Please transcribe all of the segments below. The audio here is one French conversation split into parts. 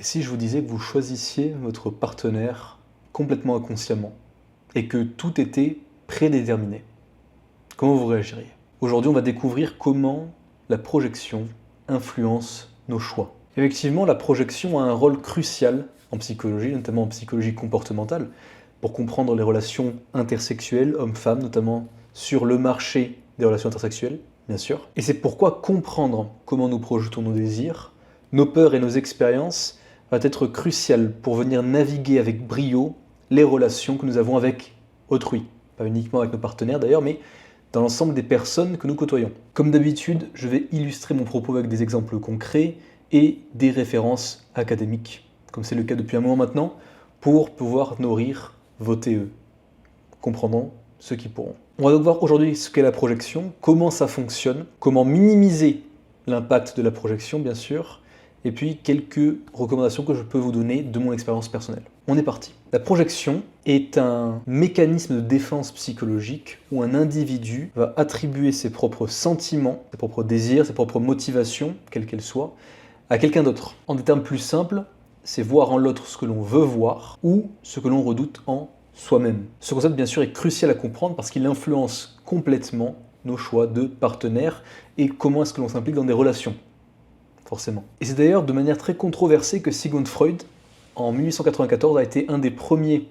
Et si je vous disais que vous choisissiez votre partenaire complètement inconsciemment et que tout était prédéterminé, comment vous réagiriez? Aujourd'hui, on va découvrir comment la projection influence nos choix. Effectivement, la projection a un rôle crucial en psychologie, notamment en psychologie comportementale, pour comprendre les relations intersexuelles, hommes-femmes, notamment sur le marché des relations intersexuelles, bien sûr. Et c'est pourquoi comprendre comment nous projetons nos désirs, nos peurs et nos expériences va être crucial pour venir naviguer avec brio les relations que nous avons avec autrui. Pas uniquement avec nos partenaires d'ailleurs, mais dans l'ensemble des personnes que nous côtoyons. Comme d'habitude, je vais illustrer mon propos avec des exemples concrets et des références académiques, comme c'est le cas depuis un moment maintenant, pour pouvoir nourrir vos TE. Comprendront ceux qui pourront. On va donc voir aujourd'hui ce qu'est la projection, comment ça fonctionne, comment minimiser l'impact de la projection, bien sûr, et puis quelques recommandations que je peux vous donner de mon expérience personnelle. On est parti. La projection est un mécanisme de défense psychologique où un individu va attribuer ses propres sentiments, ses propres désirs, ses propres motivations, quelles qu'elles soient, à quelqu'un d'autre. En des termes plus simples, c'est voir en l'autre ce que l'on veut voir ou ce que l'on redoute en soi-même. Ce concept, bien sûr, est crucial à comprendre parce qu'il influence complètement nos choix de partenaires et comment est-ce que l'on s'implique dans des relations. Forcément. Et c'est d'ailleurs de manière très controversée que Sigmund Freud, en 1894, a été un des premiers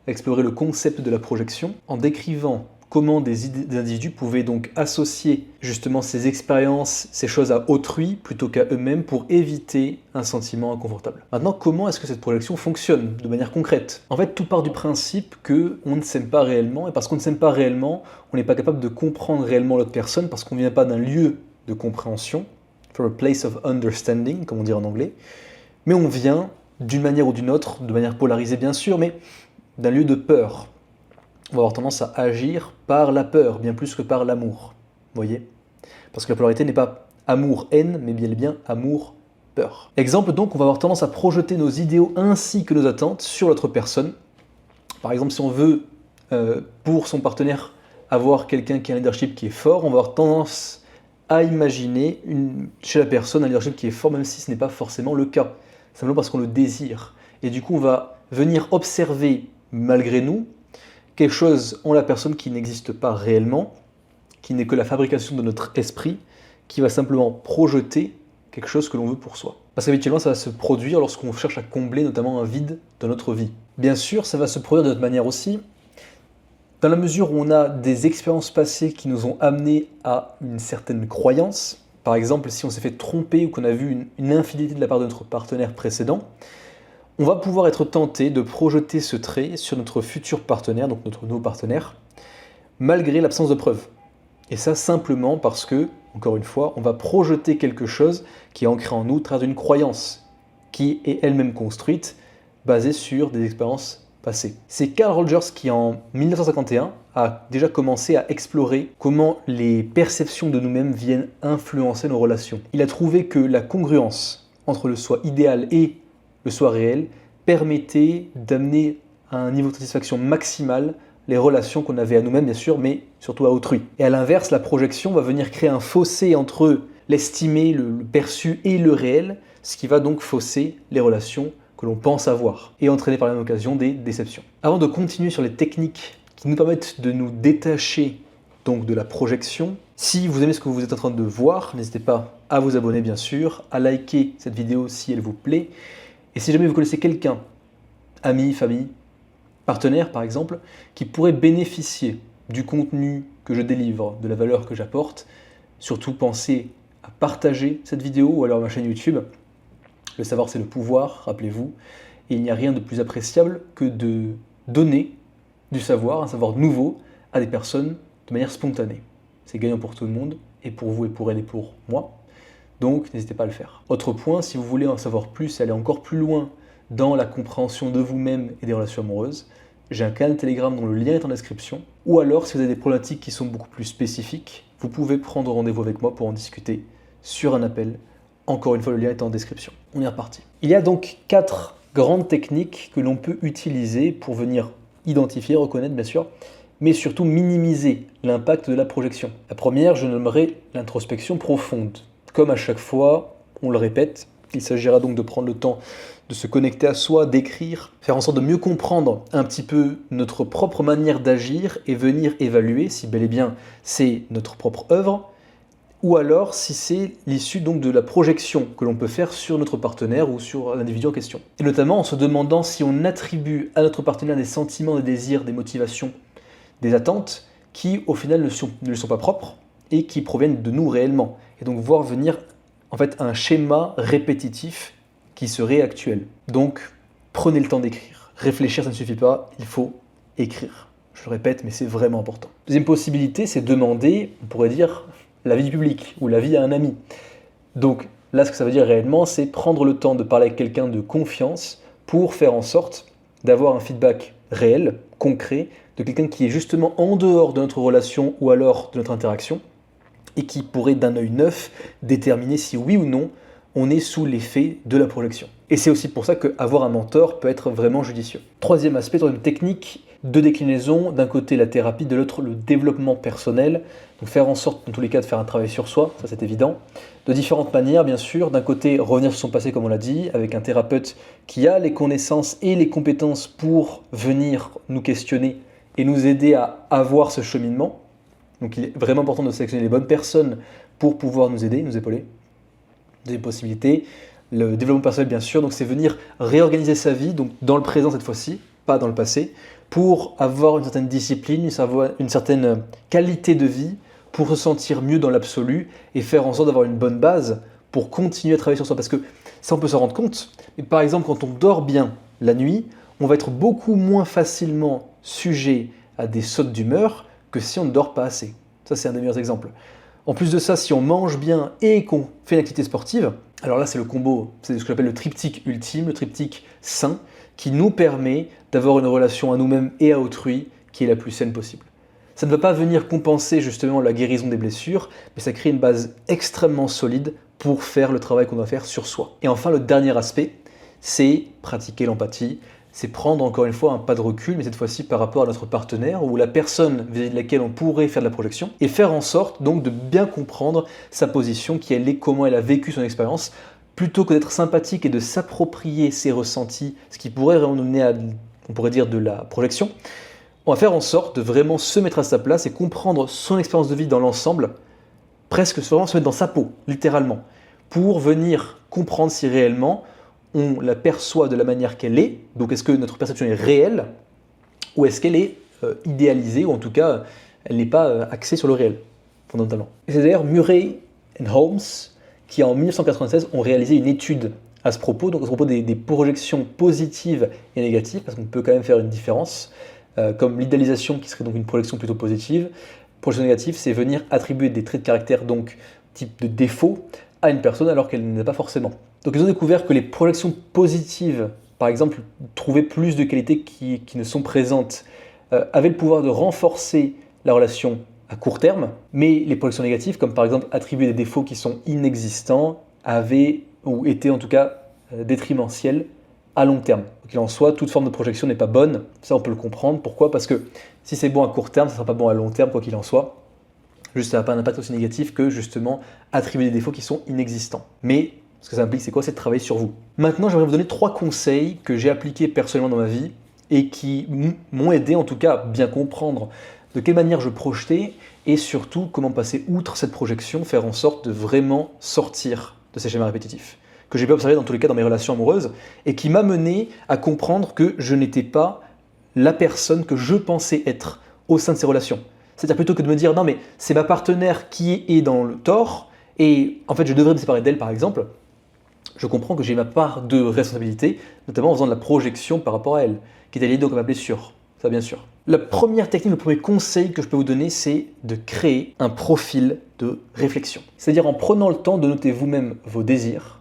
à explorer le concept de la projection, en décrivant comment des individus pouvaient donc associer justement ces expériences, ces choses à autrui plutôt qu'à eux-mêmes pour éviter un sentiment inconfortable. Maintenant, comment est-ce que cette projection fonctionne de manière concrète? En fait, tout part du principe qu'on ne s'aime pas réellement, et parce qu'on ne s'aime pas réellement, on n'est pas capable de comprendre réellement l'autre personne parce qu'on ne vient pas d'un lieu de compréhension, from a place of understanding, comme on dit en anglais, mais on vient d'une manière ou d'une autre, de manière polarisée bien sûr, mais d'un lieu de peur. On va avoir tendance à agir par la peur, bien plus que par l'amour. Vous voyez? Parce que la polarité n'est pas amour-haine, mais bien et bien amour-peur. Exemple donc, on va avoir tendance à projeter nos idéaux ainsi que nos attentes sur l'autre personne. Par exemple, si on veut, pour son partenaire, avoir quelqu'un qui a un leadership qui est fort, on va avoir tendance à imaginer chez la personne un leadership qui est fort, même si ce n'est pas forcément le cas. Simplement parce qu'on le désire. Et du coup, on va venir observer, malgré nous, quelque chose en la personne qui n'existe pas réellement, qui n'est que la fabrication de notre esprit, qui va simplement projeter quelque chose que l'on veut pour soi. Parce qu'habituellement, ça va se produire lorsqu'on cherche à combler notamment un vide dans notre vie. Bien sûr, ça va se produire de notre manière aussi, dans la mesure où on a des expériences passées qui nous ont amenés à une certaine croyance. Par exemple, si on s'est fait tromper ou qu'on a vu une infidélité de la part de notre partenaire précédent, on va pouvoir être tenté de projeter ce trait sur notre futur partenaire, donc notre nouveau partenaire, malgré l'absence de preuves. Et ça simplement parce que, encore une fois, on va projeter quelque chose qui est ancré en nous à travers une croyance qui est elle-même construite, basée sur des expériences passées. C'est Carl Rogers qui, en 1951, a déjà commencé à explorer comment les perceptions de nous-mêmes viennent influencer nos relations. Il a trouvé que la congruence entre le soi idéal et le soi réel permettait d'amener à un niveau de satisfaction maximal les relations qu'on avait à nous-mêmes, bien sûr, mais surtout à autrui. Et à l'inverse, la projection va venir créer un fossé entre l'estimé, le perçu et le réel, ce qui va donc fausser les relations que l'on pense avoir et entraîner par la même occasion des déceptions. Avant de continuer sur les techniques qui nous permettent de nous détacher donc de la projection, si vous aimez ce que vous êtes en train de voir, n'hésitez pas à vous abonner bien sûr, à liker cette vidéo si elle vous plaît, et si jamais vous connaissez quelqu'un, ami, famille, partenaire par exemple, qui pourrait bénéficier du contenu que je délivre, de la valeur que j'apporte, surtout pensez à partager cette vidéo ou alors ma chaîne YouTube. Le savoir, c'est le pouvoir, rappelez-vous, et il n'y a rien de plus appréciable que de donner du savoir, un savoir nouveau, à des personnes de manière spontanée. C'est gagnant pour tout le monde, et pour vous, et pour elle, et pour moi. Donc, n'hésitez pas à le faire. Autre point, si vous voulez en savoir plus et aller encore plus loin dans la compréhension de vous-même et des relations amoureuses, j'ai un canal Telegram dont le lien est en description. Ou alors, si vous avez des problématiques qui sont beaucoup plus spécifiques, vous pouvez prendre rendez-vous avec moi pour en discuter sur un appel. Encore une fois, le lien est en description. On est reparti. Il y a donc 4 grandes techniques que l'on peut utiliser pour venir identifier, reconnaître bien sûr, mais surtout minimiser l'impact de la projection. La première, je nommerai l'introspection profonde. Comme à chaque fois, on le répète, il s'agira donc de prendre le temps de se connecter à soi, d'écrire, faire en sorte de mieux comprendre un petit peu notre propre manière d'agir et venir évaluer si bel et bien c'est notre propre œuvre, ou alors si c'est l'issue donc de la projection que l'on peut faire sur notre partenaire ou sur l'individu en question. Et notamment en se demandant si on attribue à notre partenaire des sentiments, des désirs, des motivations, des attentes qui au final ne lui sont pas propres et qui proviennent de nous réellement. Et donc voir venir en fait un schéma répétitif qui serait actuel. Donc prenez le temps d'écrire. Réfléchir ça ne suffit pas, il faut écrire. Je le répète, mais c'est vraiment important. Deuxième possibilité, c'est demander, on pourrait dire, l'avis du public ou l'avis à un ami. Donc là, ce que ça veut dire réellement, c'est prendre le temps de parler avec quelqu'un de confiance pour faire en sorte d'avoir un feedback réel, concret, de quelqu'un qui est justement en dehors de notre relation ou alors de notre interaction et qui pourrait d'un œil neuf déterminer si oui ou non on est sous l'effet de la projection. Et c'est aussi pour ça qu'avoir un mentor peut être vraiment judicieux. Troisième aspect, troisième technique de déclinaison, d'un côté la thérapie, de l'autre le développement personnel. Donc faire en sorte, dans tous les cas, de faire un travail sur soi, ça c'est évident. De différentes manières, bien sûr. D'un côté, revenir sur son passé, comme on l'a dit, avec un thérapeute qui a les connaissances et les compétences pour venir nous questionner et nous aider à avoir ce cheminement. Donc il est vraiment important de sélectionner les bonnes personnes pour pouvoir nous aider, nous épauler. Deuxième possibilité, le développement personnel bien sûr, donc c'est venir réorganiser sa vie, donc dans le présent cette fois-ci, pas dans le passé, pour avoir une certaine discipline, une certaine qualité de vie, pour se sentir mieux dans l'absolu et faire en sorte d'avoir une bonne base pour continuer à travailler sur soi. Parce que ça on peut s'en rendre compte, mais par exemple quand on dort bien la nuit, on va être beaucoup moins facilement sujet à des sautes d'humeur que si on ne dort pas assez. Ça c'est un des meilleurs exemples. En plus de ça, si on mange bien et qu'on fait une activité sportive, alors là c'est le combo, c'est ce que j'appelle le triptyque ultime, le triptyque sain, qui nous permet d'avoir une relation à nous-mêmes et à autrui qui est la plus saine possible. Ça ne va pas venir compenser justement la guérison des blessures, mais ça crée une base extrêmement solide pour faire le travail qu'on doit faire sur soi. Et enfin, le dernier aspect, c'est pratiquer l'empathie. C'est prendre encore une fois un pas de recul, mais cette fois-ci par rapport à notre partenaire ou la personne vis-à-vis de laquelle on pourrait faire de la projection, et faire en sorte donc de bien comprendre sa position, qui elle est, comment elle a vécu son expérience, plutôt que d'être sympathique et de s'approprier ses ressentis, ce qui pourrait vraiment nous mener à, on pourrait dire, de la projection. On va faire en sorte de vraiment se mettre à sa place et comprendre son expérience de vie dans l'ensemble, presque vraiment se mettre dans sa peau, littéralement, pour venir comprendre si réellement on la perçoit de la manière qu'elle est, donc est-ce que notre perception est réelle, ou est-ce qu'elle est idéalisée, ou en tout cas, elle n'est pas axée sur le réel, fondamentalement. Et c'est d'ailleurs Murray et Holmes qui, en 1996, ont réalisé une étude à ce propos, donc à ce propos des projections positives et négatives, parce qu'on peut quand même faire une différence, comme l'idéalisation qui serait donc une projection plutôt positive. Projection négative, c'est venir attribuer des traits de caractère, donc type de défaut, à une personne alors qu'elle n'est pas forcément. Donc ils ont découvert que les projections positives, par exemple, trouver plus de qualités qui ne sont présentes, avaient le pouvoir de renforcer la relation à court terme, mais les projections négatives, comme par exemple attribuer des défauts qui sont inexistants, avaient ou étaient en tout cas détrimentielles à long terme. Qu'il en soit, toute forme de projection n'est pas bonne, ça on peut le comprendre. Pourquoi ? Parce que si c'est bon à court terme, ça ne sera pas bon à long terme, quoi qu'il en soit. Juste ça n'a pas un impact aussi négatif que justement attribuer des défauts qui sont inexistants. Mais ce que ça implique, c'est quoi ? C'est de travailler sur vous. Maintenant, j'aimerais vous donner 3 conseils que j'ai appliqués personnellement dans ma vie et qui m'ont aidé en tout cas à bien comprendre de quelle manière je projetais et surtout comment passer outre cette projection, faire en sorte de vraiment sortir de ces schémas répétitifs que j'ai pu observer dans tous les cas dans mes relations amoureuses et qui m'a mené à comprendre que je n'étais pas la personne que je pensais être au sein de ces relations. C'est-à-dire plutôt que de me dire non mais c'est ma partenaire qui est dans le tort et en fait je devrais me séparer d'elle par exemple, je comprends que j'ai ma part de responsabilité, notamment en faisant de la projection par rapport à elle, qui est liée donc à ma blessure, ça bien sûr. La première technique, le premier conseil que je peux vous donner, c'est de créer un profil de réflexion. C'est-à-dire en prenant le temps de noter vous-même vos désirs,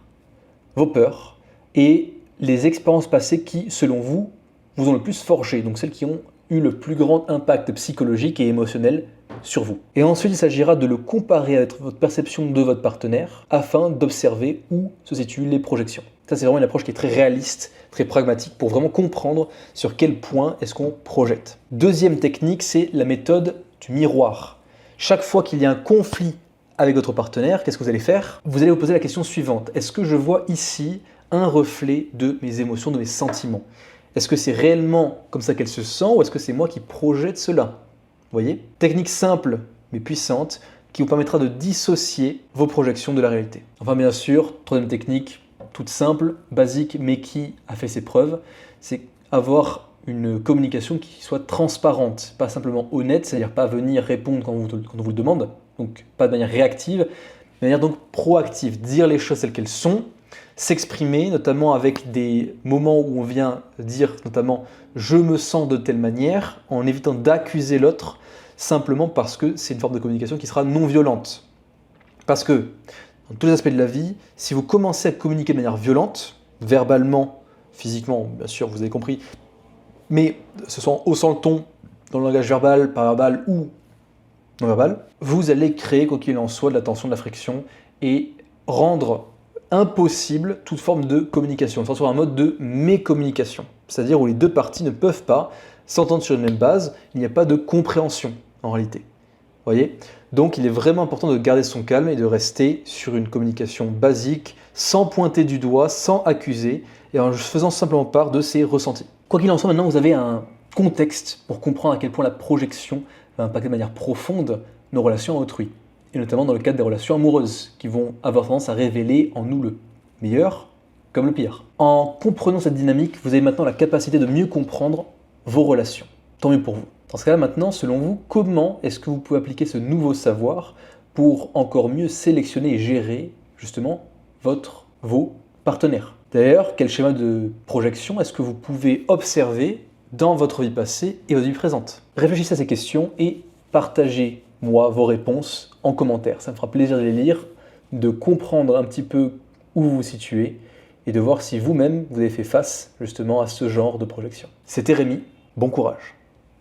vos peurs et les expériences passées qui, selon vous, vous ont le plus forgé, donc celles qui ont eu le plus grand impact psychologique et émotionnel sur vous. Et ensuite, il s'agira de le comparer avec votre perception de votre partenaire afin d'observer où se situent les projections. Ça, c'est vraiment une approche qui est très réaliste, très pragmatique pour vraiment comprendre sur quel point est-ce qu'on projette. Deuxième technique, c'est la méthode du miroir. Chaque fois qu'il y a un conflit avec votre partenaire, qu'est-ce que vous allez faire ? Vous allez vous poser la question suivante. Est-ce que je vois ici un reflet de mes émotions, de mes sentiments? Est-ce que c'est réellement comme ça qu'elle se sent ou est-ce que c'est moi qui projette cela? Vous voyez? Technique simple mais puissante qui vous permettra de dissocier vos projections de la réalité. Enfin bien sûr, troisième technique, toute simple, basique, mais qui a fait ses preuves, c'est avoir une communication qui soit transparente, pas simplement honnête, c'est-à-dire pas venir répondre quand on vous le demande, donc pas de manière réactive, mais de manière donc proactive, dire les choses telles qu'elles sont, s'exprimer, notamment avec des moments où on vient dire notamment « je me sens de telle manière », en évitant d'accuser l'autre, simplement parce que c'est une forme de communication qui sera non violente. Parce que, dans tous les aspects de la vie, si vous commencez à communiquer de manière violente, verbalement, physiquement, bien sûr, vous avez compris, mais ce soit en haussant le ton, dans le langage verbal, paraverbal ou non verbal, vous allez créer, quoi qu'il en soit, de la tension, de la friction et rendre impossible toute forme de communication. On sera sur un mode de mécommunication, c'est-à-dire où les deux parties ne peuvent pas s'entendre sur une même base, il n'y a pas de compréhension en réalité. Vous voyez? Donc il est vraiment important de garder son calme et de rester sur une communication basique, sans pointer du doigt, sans accuser, et en faisant simplement part de ses ressentis. Quoi qu'il en soit, maintenant vous avez un contexte pour comprendre à quel point la projection va impacter de manière profonde nos relations à autrui, et notamment dans le cadre des relations amoureuses, qui vont avoir tendance à révéler en nous le meilleur comme le pire. En comprenant cette dynamique, vous avez maintenant la capacité de mieux comprendre vos relations. Tant mieux pour vous. Dans ce cas-là, maintenant, selon vous, comment est-ce que vous pouvez appliquer ce nouveau savoir pour encore mieux sélectionner et gérer justement vos partenaires? D'ailleurs, quel schéma de projection est-ce que vous pouvez observer dans votre vie passée et votre vie présente? Réfléchissez à ces questions et partagez-moi vos réponses en commentaire. Ça me fera plaisir de les lire, de comprendre un petit peu où vous vous situez et de voir si vous-même vous avez fait face justement à ce genre de projection. C'était Rémi, bon courage.